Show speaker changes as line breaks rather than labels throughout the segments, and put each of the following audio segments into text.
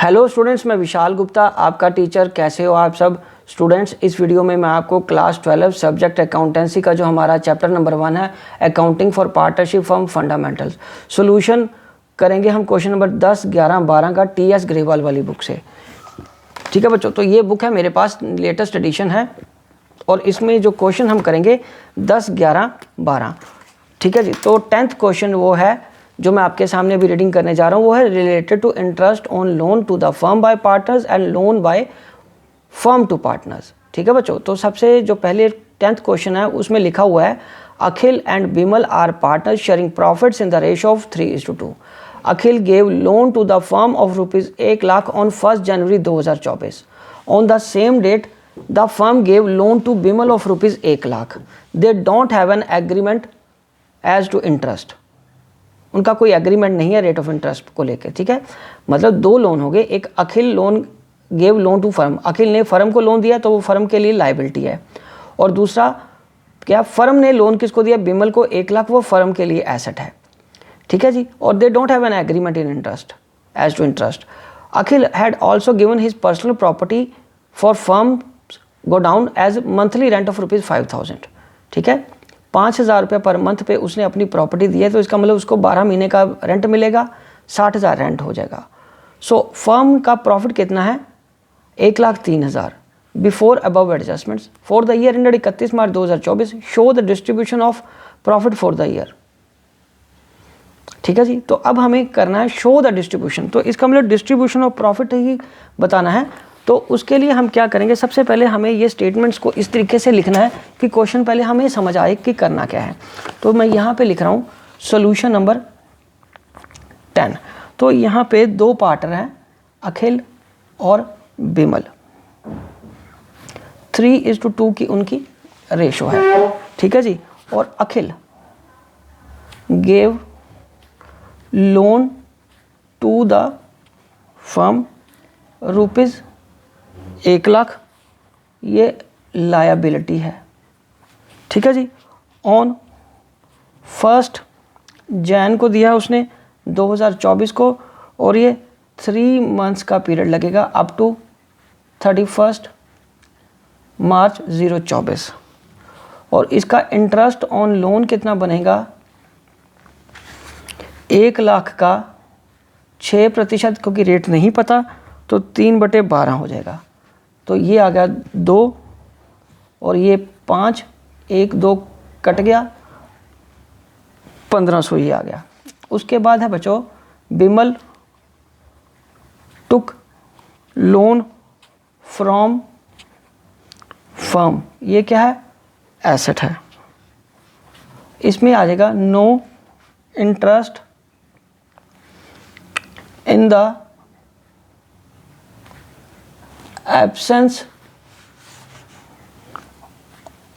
Hello students, मैं विशाल गुप्ता आपका teacher. कैसे हो आप सब स्टूडेंट्स। इस वीडियो में मैं आपको क्लास 12 सब्जेक्ट अकाउंटेंसी का जो हमारा चैप्टर नंबर 1 है, accounting for partnership firm fundamentals, solution करेंगे हम क्वेश्चन नंबर 10, 11, 12 का टी.एस. ग्रेवाल वाली बुक से। ठीक है बच्चों, तो ये बुक है मेरे पास, लेटेस्ट एडिशन है और इसमें जो क्वेश्चन हम करेंगे 10, 11, 12। ठीक है जी। तो 10th क्वेश्चन वो है जो मैं आपके सामने अभी रीडिंग करने जा रहा हूँ, वो है related to interest on loan to the firm by partners and loan by firm to partners. ठीक है बच्चों, तो सबसे जो पहले 10th क्वेश्चन है उसमें लिखा हुआ है Akhil and Bimal are partners sharing profits in the ratio of 3:2। Akhil gave loan to the firm of ₹1,00,000 on 1 January 2024। On the same date the firm gave loan to Bimal of ₹1,00,000। They don't have an agreement as to interest. उनका कोई agreement नहीं है rate of interest को लेकर। ठीक है, मतलब दो लोन हो गए। एक Akhil loan gave loan to firm, Akhil ने फर्म को लोन दिया तो वो फर्म के लिए लायबिलिटी है, और दूसरा क्या, फर्म ने लोन किसको दिया, बिमल को 1,00,000, वो फर्म के लिए एसेट है। ठीक है जी। और they don't have an agreement in interest as to interest. Akhil had also given his personal property for firm godown as monthly rent of ₹5,000। ठीक है, 5,000 रुपये पर मंथ पे उसने अपनी प्रॉपर्टी दी है, तो इसका मतलब उसको 12 महीने का रेंट मिलेगा, 60,000 रेंट हो जाएगा। सो फर्म का प्रॉफिट कितना है, 1,03,000 before above adjustments for the year ended 31 March 2024। Show the distribution of profit for the year. ठीक है जी। तो अब हमें करना है शो द डिस्ट्रीब्यूशन, तो इसका मतलब डिस्ट्रीब्यूशन ऑफ प्रॉफिट ही बताना है। तो उसके लिए हम क्या करेंगे, सबसे पहले हमें ये स्टेटमेंट्स को इस तरीके से लिखना है कि क्वेश्चन पहले हमें समझ आए कि करना क्या है। तो मैं यहाँ पे लिख रहा हूँ सॉल्यूशन नंबर 10। तो यहाँ पे दो पार्टनर हैं, अखिल और बिमल। 3:2 की उनकी रेशो है। ठीक है जी। और Akhil gave loan to the firm ₹1,00,000, ये लायबिलिटी है। ठीक है जी। ऑन 1 जनवरी को दिया उसने 2024 को, और ये 3 मंथ्स का पीरियड लगेगा अप टू 31 मार्च 2024। और इसका इंटरेस्ट ऑन लोन कितना बनेगा, 1,00,000 का 6%, क्योंकि रेट नहीं पता तो 3/12 हो जाएगा। तो ये आ गया 2 और ये 5, 1 2 कट गया, 1,500 ये आ गया। उसके बाद है बच्चों Bimal took loan from firm, ये क्या है, एसेट है। इसमें आ जाएगा no interest in the absence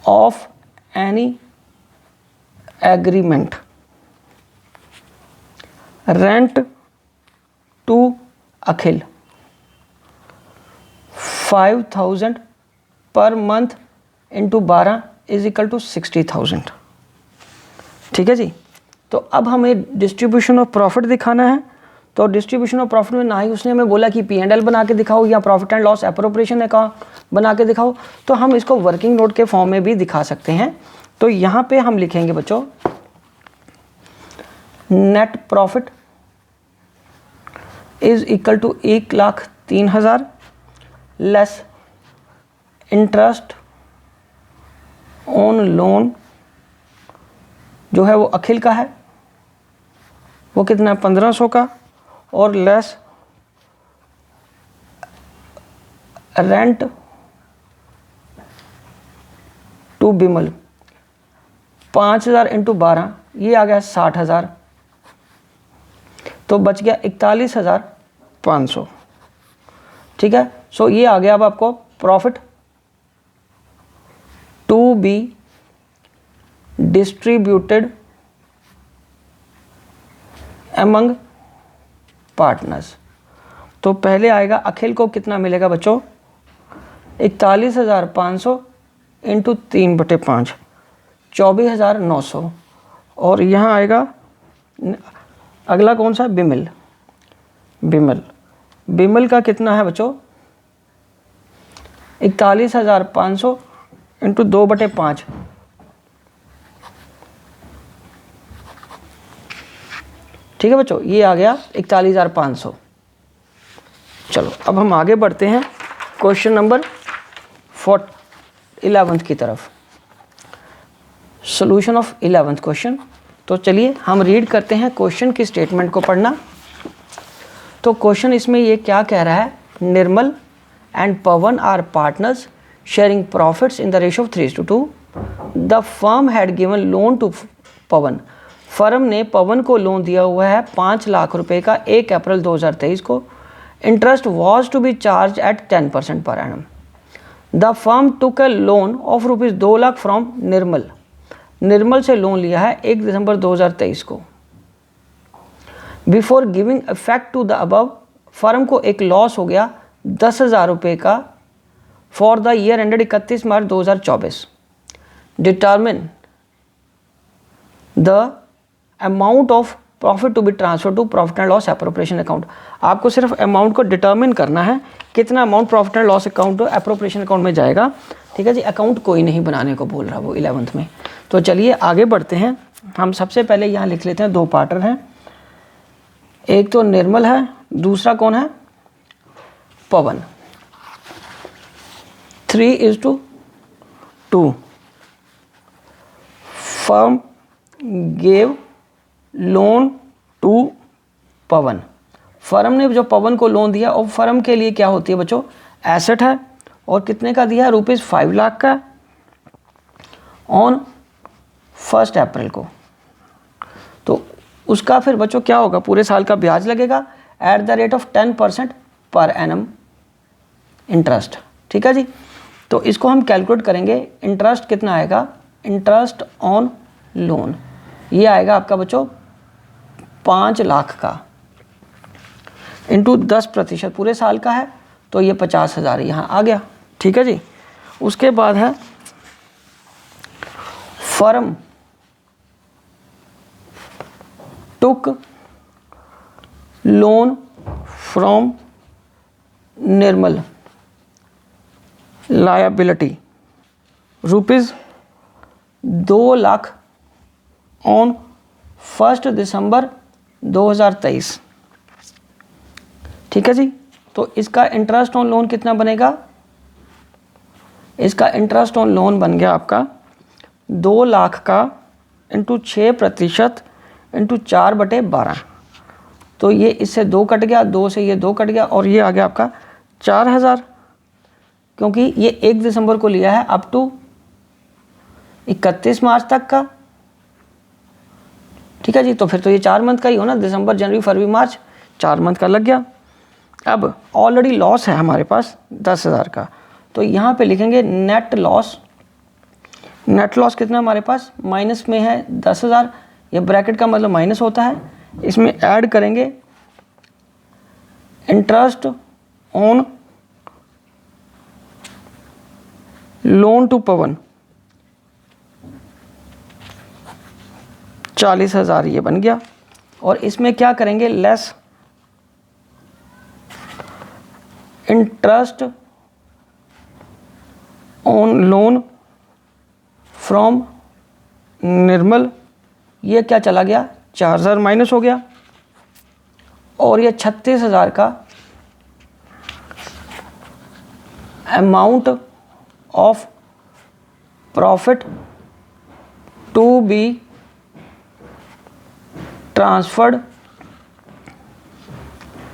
of any agreement, rent to Akhil 5,000 पर month into 12 is equal to 60,000। ठीक है जी। तो अब हमें डिस्ट्रीब्यूशन ऑफ प्रॉफिट दिखाना है। तो डिस्ट्रीब्यूशन ऑफ प्रॉफिट में ना ही उसने हमें बोला कि P&L बना के दिखाओ या profit and loss appropriation account बना के दिखाओ, तो हम इसको वर्किंग नोट के फॉर्म में भी दिखा सकते हैं। तो यहाँ पे हम लिखेंगे बच्चों net profit is equal to 1,03,000 less interest on loan, जो है वो अखिल का है, वो कितना है 1,500 का, और less rent to Bimal 5,000 into 12, ये आ गया 60,000, तो बच गया 41,500। ठीक है। सो ये आ गया अब आपको profit to be distributed among partners. तो पहले आएगा अखिल को कितना मिलेगा बच्चों, 41,500 इंटू 3/5, 24,900। और यहाँ आएगा अगला कौन सा, बिमल। बिमल का कितना है बच्चों, 41,500 इंटू 2/5। ठीक है बच्चों, ये आ गया 41,500। चलो अब हम आगे बढ़ते हैं क्वेश्चन नंबर 11th की तरफ, सॉल्यूशन ऑफ 11th क्वेश्चन। तो चलिए हम रीड करते हैं क्वेश्चन की स्टेटमेंट को पढ़ना। तो क्वेश्चन इसमें ये क्या कह रहा है, Nirmal and Pawan are partners sharing profits in the ratio of 3:2। The firm had given loan to Pawan, firm ने पवन को लोन दिया हुआ है 5 लाख रुपए का 1 अप्रैल 2023 को। Interest was to be charged at 10% per annum. The firm took a loan of rupees 2 lakh from Nirmal, Nirmal से loan लिया है 1 दिसंबर 2023 को। Before giving effect to the above, firm को एक लॉस हो गया 10,000 रुपये का for the year ended 31 March 2024। Determine the amount of profit to be transfer to profit and loss appropriation account. आपको सिर्फ अमाउंट को डिटर्मिन करना है, कितना amount profit and loss account appropriation account में जाएगा। ठीक है जी, अकाउंट कोई नहीं बनाने को बोल रहा वो 11th में। तो चलिए आगे बढ़ते हैं। हम सबसे पहले यहाँ लिख लेते हैं 2 पार्टनर हैं, एक तो निर्मल है, दूसरा कौन है, Pawan. 3:2 firm gave loan to Pawan, firm ने जो पवन को लोन दिया और फर्म के लिए क्या होती है बच्चों, एसेट है, और कितने का दिया, ₹5 लाख का ऑन 1 अप्रैल को। तो उसका फिर बच्चों क्या होगा, पूरे साल का ब्याज लगेगा at the rate of 10% per annum interest. ठीक है जी, तो इसको हम कैलकुलेट करेंगे। इंटरेस्ट कितना आएगा, इंटरेस्ट ऑन लोन ये आएगा आपका बच्चों 5 लाख का इंटू 10% पूरे साल का है, तो ये 50,000 यहाँ आ गया। ठीक है जी, उसके बाद है firm took loan from Nirmal liability ₹2 lakh on 1 दिसंबर 2023। ठीक है जी, तो इसका इंटरेस्ट ऑन लोन कितना बनेगा, इसका इंटरेस्ट ऑन लोन बन गया आपका 2 लाख का इंटू 6% इंटू 4/12। तो ये इससे 2 कट गया, 2 से ये 2 कट गया, और ये आ गया आपका 4,000, क्योंकि ये 1 दिसंबर को लिया है अप टू 31 मार्च तक का। ठीक है जी, तो फिर तो ये 4 मंथ का ही हो ना, दिसंबर जनवरी फरवरी मार्च, 4 मंथ का लग गया। अब ऑलरेडी लॉस है हमारे पास 10,000 का, तो यहाँ पे लिखेंगे नेट लॉस। नेट लॉस कितना हमारे पास, माइनस में है 10,000, ये ब्रैकेट का मतलब माइनस होता है, इसमें ऐड करेंगे interest on loan to Pawan 40,000 ये बन गया, और इसमें क्या करेंगे, less interest on loan from Nirmal, ये क्या चला गया, 4,000 माइनस हो गया, और ये 36,000 का amount of profit to be transferred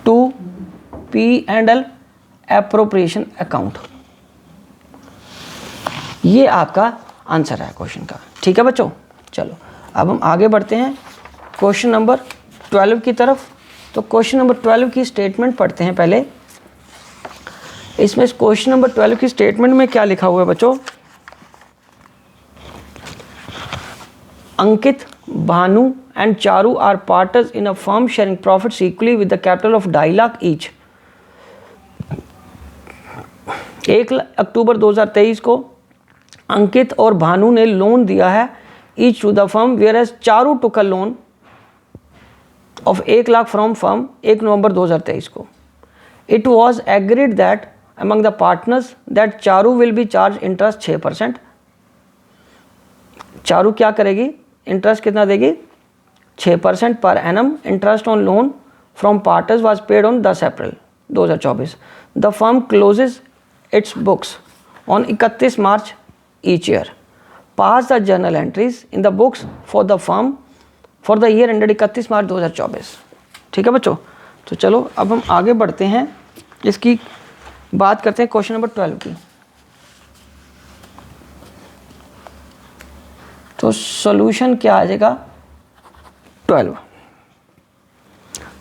to P&L appropriation account. ये आपका आंसर है क्वेश्चन का। ठीक है बच्चों, चलो अब हम आगे बढ़ते हैं क्वेश्चन नंबर 12 की तरफ। तो क्वेश्चन नंबर 12 की स्टेटमेंट पढ़ते हैं पहले। इसमें क्वेश्चन नंबर 12 की स्टेटमेंट में क्या लिखा हुआ है बच्चों, अंकित, Bhanu and Charu are partners in a firm sharing profits equally with the capital of 2.5 lakh each। 1 अक्टूबर 2023 को अंकित और भानु ने लोन दिया है each to the firm, whereas Charu took a loan of 1 lakh from firm 1 नवंबर 2023 को। It was agreed that among the partners that Charu will be charged interest 6%. Charu क्या करेगी, interest कितना देगी, 6% पर annum. Interest on loan from partners was paid on 10 April 2024. The firm closes its books on 31 March each year. Pass the journal entries in the books for the firm for the year ended 31 March 2024. ठीक है बच्चों, तो चलो अब हम आगे बढ़ते हैं, इसकी बात करते हैं क्वेश्चन नंबर 12 की. तो सॉल्यूशन क्या आ जाएगा 12.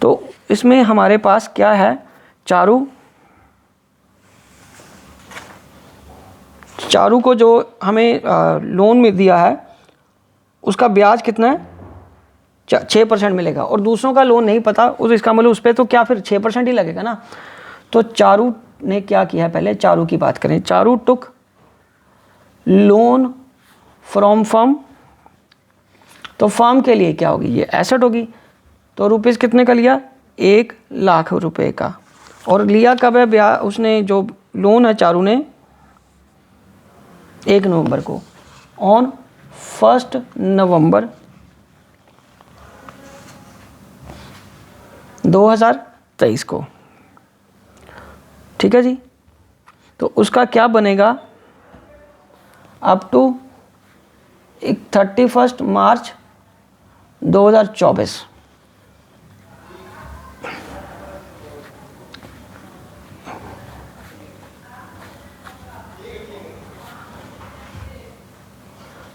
तो इसमें हमारे पास क्या है, चारू को जो हमें लोन में दिया है उसका ब्याज कितना है, 6% मिलेगा, और दूसरों का लोन नहीं पता उस इसका मतलब उस पर तो क्या फिर 6% ही लगेगा ना. तो चारू ने क्या किया है, पहले चारू की बात करें. चारू टुक लोन फ्रॉम फर्म. तो फर्म के लिए क्या होगी, ये एसेट होगी. तो रुपीज़ कितने का लिया, 1 लाख रुपए का. और लिया कब है ब्याज, उसने जो लोन है चारू ने 1 नवंबर को, ऑन 1 नवंबर 2023 को. ठीक है जी. तो उसका क्या बनेगा, अप टू 31 मार्च 2024.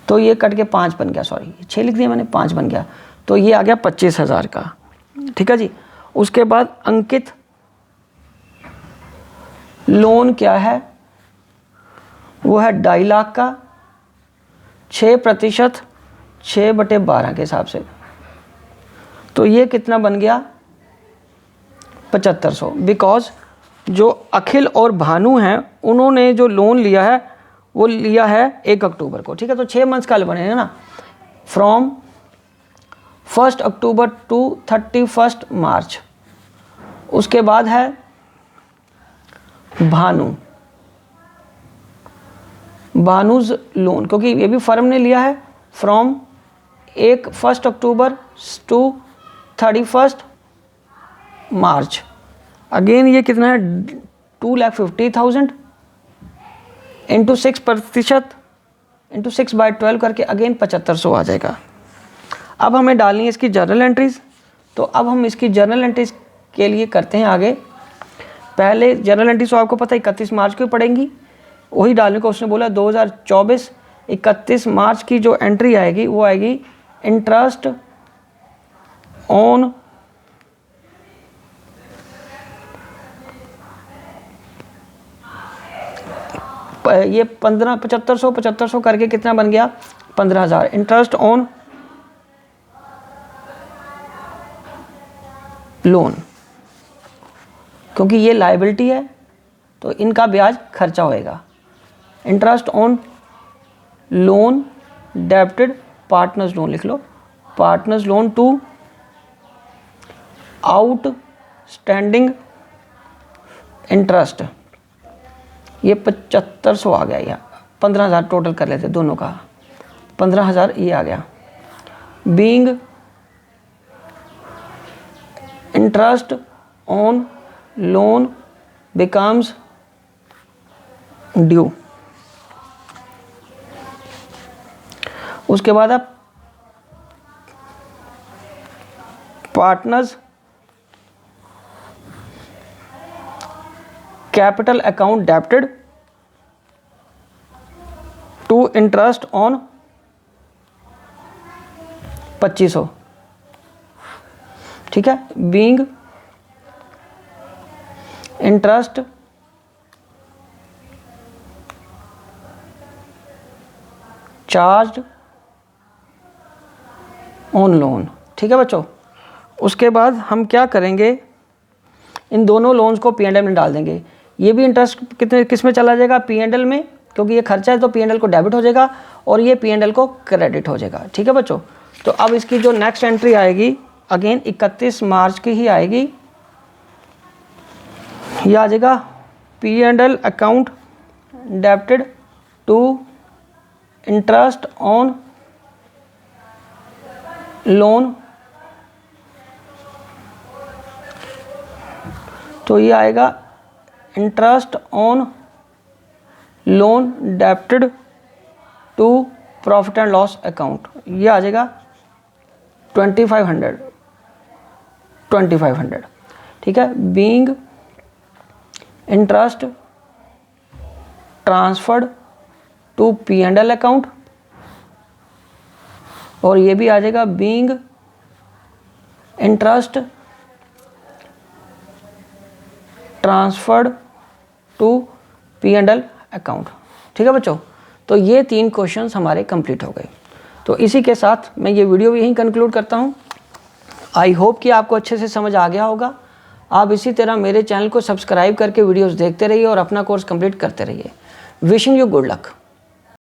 तो ये कट के 5 बन गया, सॉरी 6 लिख दिया मैंने, 5 बन गया. तो ये आ गया 25,000 का. ठीक है जी. उसके बाद अंकित लोन क्या है, वो है 2.5 लाख का, 6% 6/12 के हिसाब से. तो ये कितना बन गया 7500. बिकॉज जो अखिल और भानु हैं उन्होंने जो लोन लिया है वो लिया है 1 अक्टूबर को. ठीक है, तो 6 मंथ्स का बनेगा ना, फ्रॉम 1 अक्टूबर टू 31 मार्च. उसके बाद है भानुज लोन, क्योंकि ये भी फर्म ने लिया है, from 1 October to 31 March. Again ये कितना है 2,50,000 इंटू 6% इंटू 6/12 करके अगेन 7500 आ जाएगा. अब हमें डालनी है इसकी जर्नल एंट्रीज. तो अब हम इसकी जर्नल एंट्रीज के लिए करते हैं आगे. पहले जर्नल एंट्रीज तो आपको पता है 31 मार्च को पड़ेंगी, वही डालने को उसने बोला. 2024 31 मार्च की जो एंट्री आएगी वो आएगी इंटरेस्ट ऑन ये 7500 करके कितना बन गया 15,000. इंटरेस्ट ऑन लोन, क्योंकि ये लायबिलिटी है तो इनका ब्याज खर्चा होएगा. Interest on loan debited partners loan लिख लो, partners loan to outstanding interest. ये 7500 आ गया, यहाँ 15,000 टोटल कर लेते दोनों का, 15,000 ये आ गया. Being interest on loan becomes due. उसके बाद आप partners capital account debited to interest on 2500. ठीक है, being interest charge on loan. ठीक है बच्चों. उसके बाद हम क्या करेंगे, इन दोनों लोन्स को P&L में डाल देंगे. ये भी इंटरेस्ट कितने किस में चला जाएगा, P&L में, क्योंकि ये खर्चा है तो P&L को डेबिट हो जाएगा और ये P&L को क्रेडिट हो जाएगा. ठीक है बच्चों. तो अब इसकी जो नेक्स्ट एंट्री आएगी अगेन 31 मार्च की ही आएगी. ये आ जाएगा P&L account debited to interest on loan, तो ये आएगा interest on loan debited to profit and loss account, ये आ जाएगा 2500, ठीक है। Being interest transferred to P&L account, और ये भी आ जाएगा being interest transferred to P&L account, ठीक है बच्चों। तो ये 3 क्वेश्चंस हमारे कंप्लीट हो गए। तो इसी के साथ मैं ये वीडियो भी यहीं कंक्लूड करता हूँ। आई होप कि आपको अच्छे से समझ आ गया होगा। आप इसी तरह मेरे चैनल को सब्सक्राइब करके वीडियोस देखते रहिए और अपना कोर्स कंप्लीट करते रहिए। Wishing you good luck.